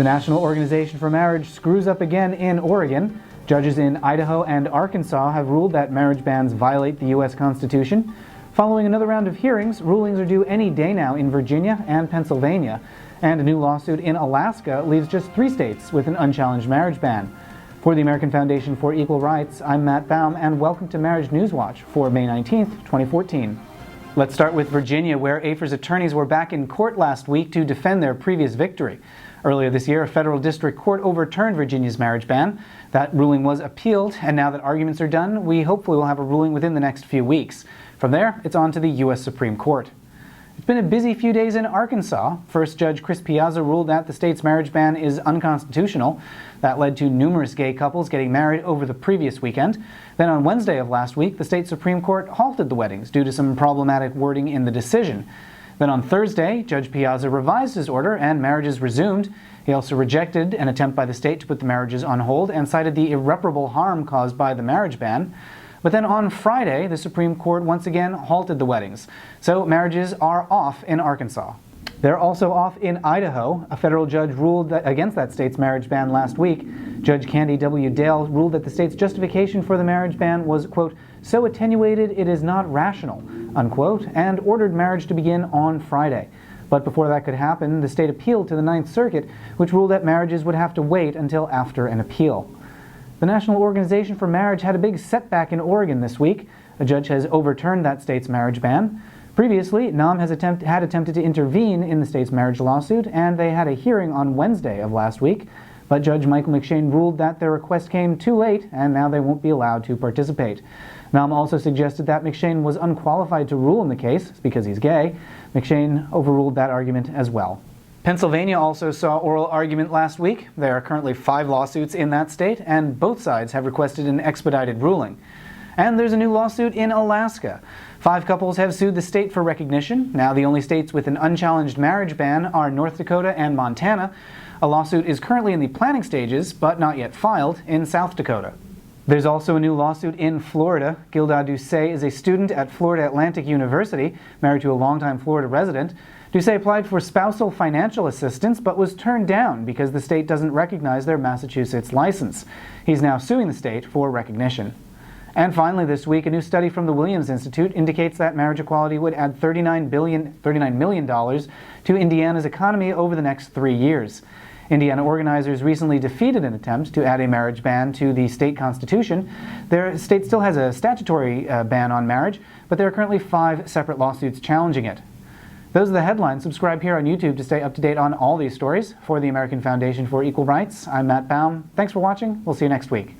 The National Organization for Marriage screws up again in Oregon. Judges in Idaho and Arkansas have ruled that marriage bans violate the U.S. Constitution. Following another round of hearings, rulings are due any day now in Virginia and Pennsylvania. And a new lawsuit in Alaska leaves just 3 states with an unchallenged marriage ban. For the American Foundation for Equal Rights, I'm Matt Baum, and welcome to Marriage News Watch for May 19th, 2014. Let's start with Virginia, where AFER's attorneys were back in court last week to defend their previous victory. Earlier this year, a federal district court overturned Virginia's marriage ban. That ruling was appealed, and now that arguments are done, we hopefully will have a ruling within the next few weeks. From there, it's on to the U.S. Supreme Court. It's been a busy few days in Arkansas. First, Judge Chris Piazza ruled that the state's marriage ban is unconstitutional. That led to numerous gay couples getting married over the previous weekend. Then on Wednesday of last week, the state Supreme Court halted the weddings due to some problematic wording in the decision. Then on Thursday, Judge Piazza revised his order and marriages resumed. He also rejected an attempt by the state to put the marriages on hold and cited the irreparable harm caused by the marriage ban. But then on Friday, the Supreme Court once again halted the weddings. So marriages are off in Arkansas. They're also off in Idaho. A federal judge ruled against that state's marriage ban last week. Judge Candy W. Dale ruled that the state's justification for the marriage ban was, quote, so attenuated it is not rational, unquote, and ordered marriage to begin on Friday. But before that could happen, the state appealed to the Ninth Circuit, which ruled that marriages would have to wait until after an appeal. The National Organization for Marriage had a big setback in Oregon this week. A judge has overturned that state's marriage ban. Previously, NOM had attempted to intervene in the state's marriage lawsuit, and they had a hearing on Wednesday of last week. But Judge Michael McShane ruled that their request came too late, and now they won't be allowed to participate. NOM also suggested that McShane was unqualified to rule in the case because he's gay. McShane overruled that argument as well. Pennsylvania also saw oral argument last week. There are currently 5 lawsuits in that state, and both sides have requested an expedited ruling. And there's a new lawsuit in Alaska. 5 couples have sued the state for recognition. Now the only states with an unchallenged marriage ban are North Dakota and Montana. A lawsuit is currently in the planning stages, but not yet filed, in South Dakota. There's also a new lawsuit in Florida. Gilda Ducey is a student at Florida Atlantic University, married to a longtime Florida resident. Ducey applied for spousal financial assistance, but was turned down because the state doesn't recognize their Massachusetts license. He's now suing the state for recognition. And finally this week, a new study from the Williams Institute indicates that marriage equality would add $39 million to Indiana's economy over the next 3 years. Indiana organizers recently defeated an attempt to add a marriage ban to the state constitution. Their state still has a statutory ban on marriage, but there are currently 5 separate lawsuits challenging it. Those are the headlines. Subscribe here on YouTube to stay up to date on all these stories. For the American Foundation for Equal Rights, I'm Matt Baum. Thanks for watching. We'll see you next week.